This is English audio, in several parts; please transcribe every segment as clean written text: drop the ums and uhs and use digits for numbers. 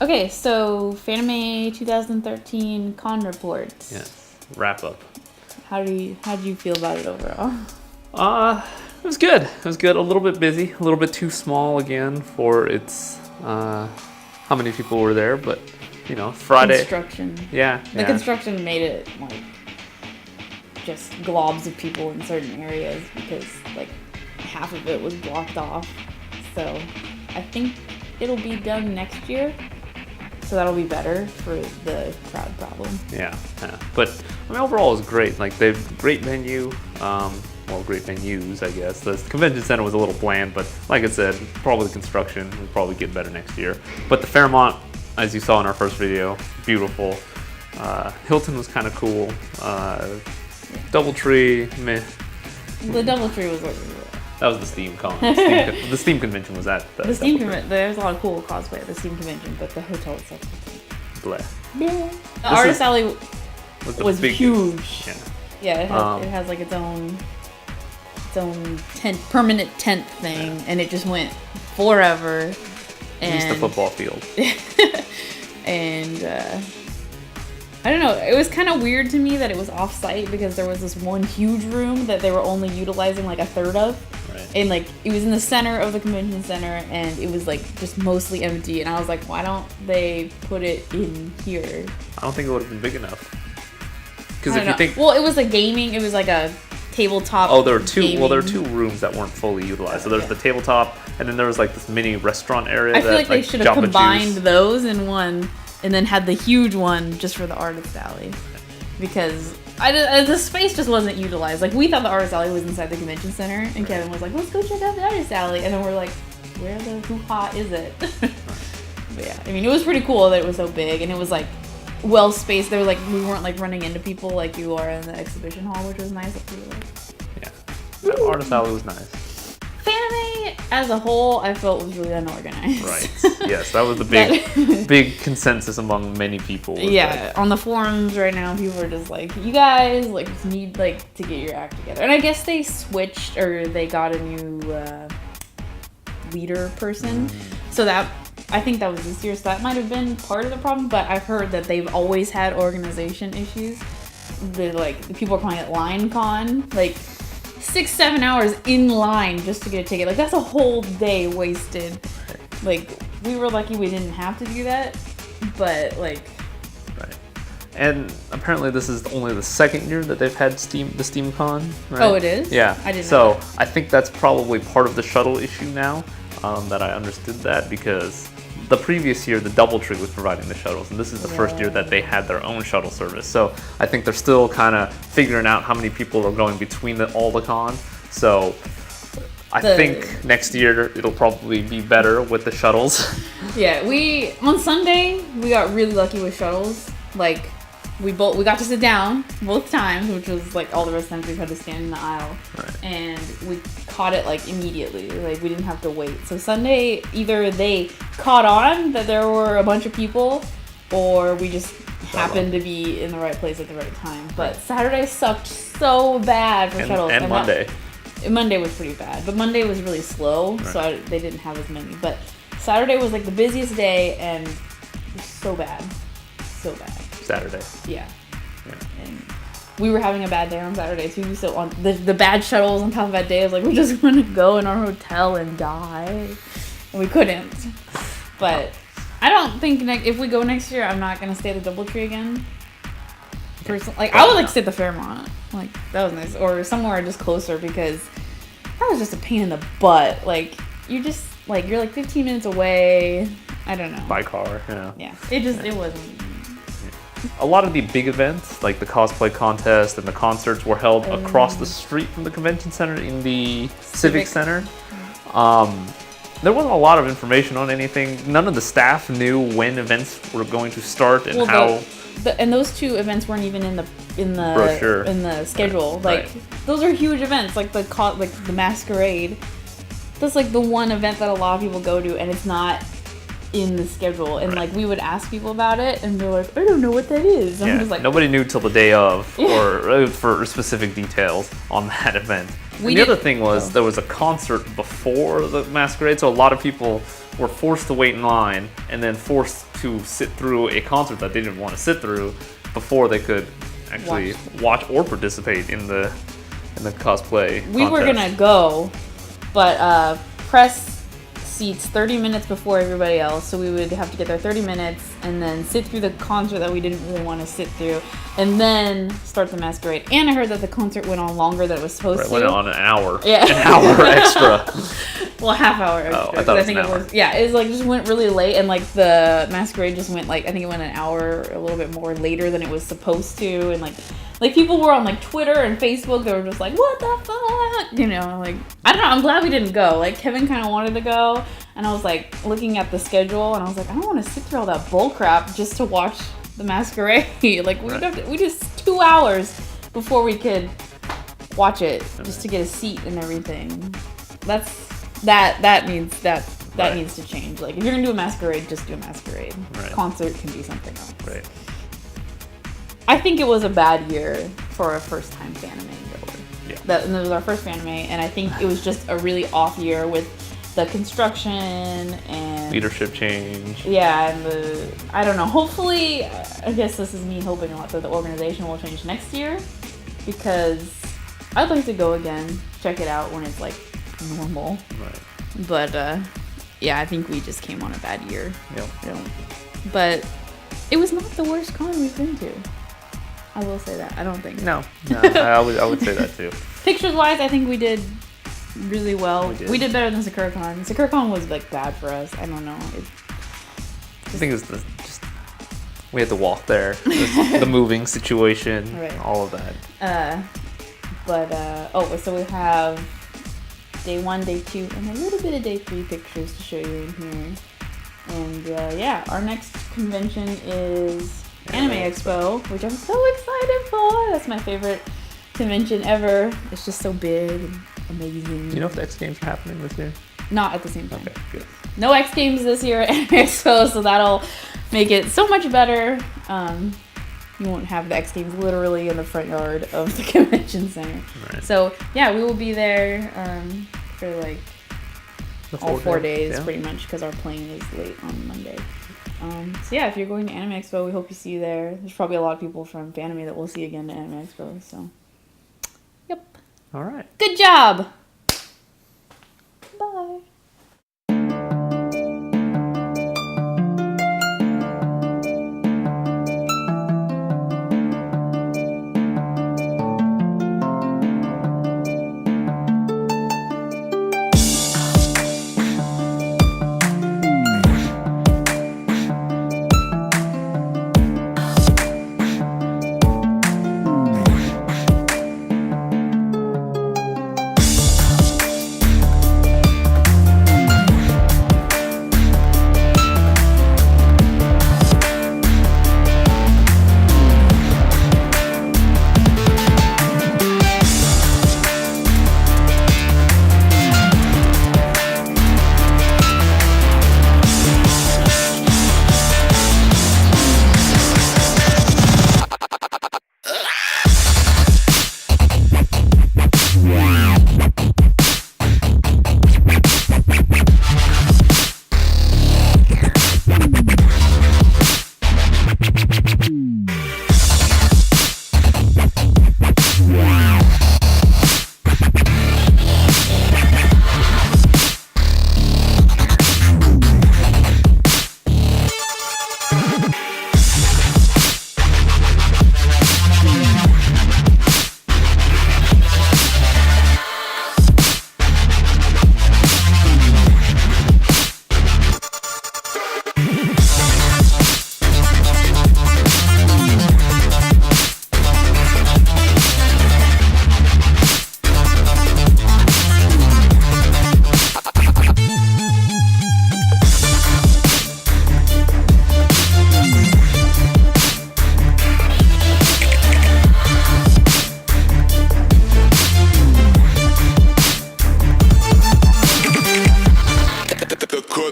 Okay, so Fanime 2013 con report. Yes. Wrap up. How do you feel about it overall? It was good. It was good. A little bit busy. A little bit too small again for its how many people were there, but Friday. Construction. Yeah. The construction made it like just globs of people in certain areas because like half of it was blocked off. So I think it'll be done next year. So that'll be better for the crowd problem. Yeah. But I mean, overall, it was great. Like, they've great venue. Great venues, I guess. The convention center was a little bland, but like I said, probably the construction will probably get better next year. But the Fairmont, as you saw in our first video, beautiful. Hilton was kind of cool. Doubletree, meh. The Doubletree was like... That was the Steam Con. The Steam convention was at the Steam convention. There's a lot of cool cosplay at the Steam convention, but the hotel itself was bleh. Yeah. The Artist Alley was huge. Yeah, it has like its own permanent tent thing, and it just went forever. And just the football field. And I don't know, it was kind of weird to me that it was off-site because there was this one huge room that they were only utilizing like a third of. Right. And like it was in the center of the convention center, and it was like just mostly empty, and I was like, why don't they put it in here? I don't think it would have been big enough. Because if you think, well, it was a gaming, it was like a tabletop. Oh, there were two. Gaming. Well, there were two rooms that weren't fully utilized. So there's the tabletop, and then there was like this mini restaurant area. I feel like they should have combined Juice. those in one, and then had the huge one just for the Artist Alley, because the space just wasn't utilized. Like, we thought the Artist Alley was inside the convention center, and Kevin was like, "Let's go check out the Artist Alley," and then we're like, "Where the hoo-ha is it?" But yeah, I mean, it was pretty cool that it was so big, and it was like well spaced. There were like, we weren't like running into people like you are in the exhibition hall, which was nice. Yeah, the Artist Alley was nice. Fanime as a whole, I felt was really unorganized. Right. Yes, that was the big consensus among many people. Yeah, on the forums right now, people are just like, you guys like need like to get your act together. And I guess they switched, or they got a new leader person. So that, I think that was this year. So that might have been part of the problem. But I've heard that they've always had organization issues. They're like, people are calling it line con, like 6-7 hours in line just to get a ticket. Like, that's a whole day wasted. Like, we were lucky we didn't have to do that, but like... Right. And apparently this is only the second year that they've had the SteamCon, right? Oh, it is? Yeah. I didn't know that. I think that's probably part of the shuttle issue now, that I understood that, because the previous year, the Doubletree was providing the shuttles, and this is the first year that they had their own shuttle service. So I think they're still kind of figuring out how many people are going between all the cons. So I think next year it'll probably be better with the shuttles. Yeah, on Sunday we got really lucky with shuttles. Like, we got to sit down both times, which was like all the rest of the times we've had to stand in the aisle. Right. And we caught it like immediately. Like, we didn't have to wait. So Sunday, either they caught on that there were a bunch of people, or we just happened to be in the right place at the right time. But Saturday sucked so bad for shuttles. And Monday. Monday was pretty bad, but Monday was really slow, right. So they didn't have as many. But Saturday was like the busiest day, and it was so bad. So bad. Saturday. Yeah. And we were having a bad day on Saturday too, so on the bad shuttles on top of that day, I was like, we just want to go in our hotel and die. And we couldn't. But I don't think if we go next year, I'm not going to stay at the Doubletree again. Personally, like, I would like to stay at the Fairmont. Like, that was nice. Or somewhere just closer, because that was just a pain in the butt. Like, you're like 15 minutes away. I don't know. By car, yeah. Yeah. It wasn't. A lot of the big events, like the cosplay contest and the concerts, were held across the street from the convention center in the Civic Center. There wasn't a lot of information on anything. None of the staff knew when events were going to start and how. And those two events weren't even in the brochure, in the schedule. Like, those are huge events, like the masquerade. That's like the one event that a lot of people go to, and it's not in the schedule. And like, we would ask people about it, and they're like, I don't know what that is. And I'm just like, nobody knew till the day of, or for specific details on that event. And the other thing was there was a concert before the masquerade, so a lot of people were forced to wait in line and then forced to sit through a concert that they didn't want to sit through before they could actually watch or participate in the cosplay We were contest. gonna go, but press seats 30 minutes before everybody else, so we would have to get there 30 minutes and then sit through the concert that we didn't really want to sit through, and then start the masquerade. And I heard that the concert went on longer than it was supposed to. Went on an hour. Yeah. An hour extra. Well, half hour extra. Oh, I thought it was think an hour. it was like just went really late, and like the masquerade just went like, I think it went an hour, a little bit more later than it was supposed to, and like people were on like Twitter and Facebook, they were just like, what the fuck, you know, like, I don't know, I'm glad we didn't go. Like, Kevin kind of wanted to go, and I was like looking at the schedule, and I was like, I don't want to sit through all that bull crap just to watch the masquerade. Like, we just 2 hours before we could watch it just to get a seat and everything. That needs to change. Like, if you're gonna do a masquerade, just do a masquerade. Right. Concert can be something else. Right. I think it was a bad year for a first-time Fanime goer. Yeah. And it was our first Fanime, and I think it was just a really off year with the construction and Leadership change. yeah, and I don't know. Hopefully, I guess this is me hoping a lot that the organization will change next year, because I'd like to go again, check it out when it's like normal. Right. But yeah, I think we just came on a bad year. Yep. But it was not the worst con we've been to. I will say that. I don't think. No, I would say that too. Pictures wise, I think we did really well. We did better than SakuraCon. SakuraCon was like bad for us. I don't know. I think it was just we had to walk there, the moving situation, Right. all of that. So we have day 1, day 2, and a little bit of day 3 pictures to show you in here. And yeah, our next convention is Anime Expo, which I'm so excited for. That's my favorite convention ever. It's just so big and amazing. Do you know if the X Games are happening this year? Not at the same time. Okay, good. No X Games this year at Anime Expo, so that'll make it so much better. You won't have the X Games literally in the front yard of the convention center. Right. So yeah, we will be there for like The all 4 days, yeah. pretty much, because our plane is late on Monday. So yeah, if you're going to Anime Expo, we hope you see you there. There's probably a lot of people from Fanime that we'll see again at Anime Expo. So, yep. All right. Good job. Bye.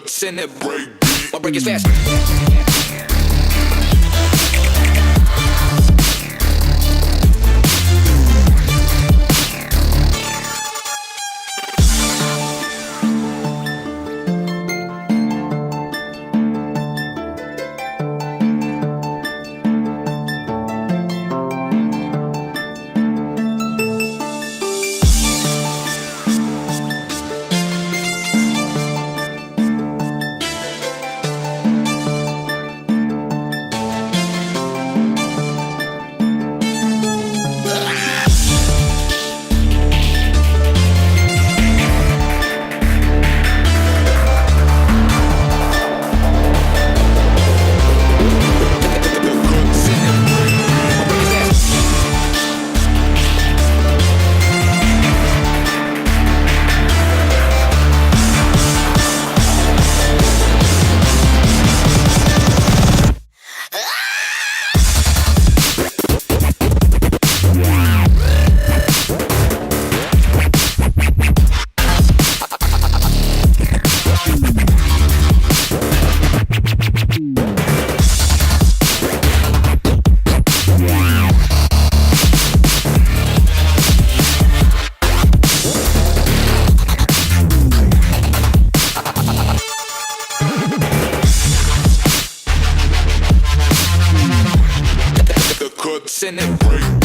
Send that break. I'll break it fast. cuts and it break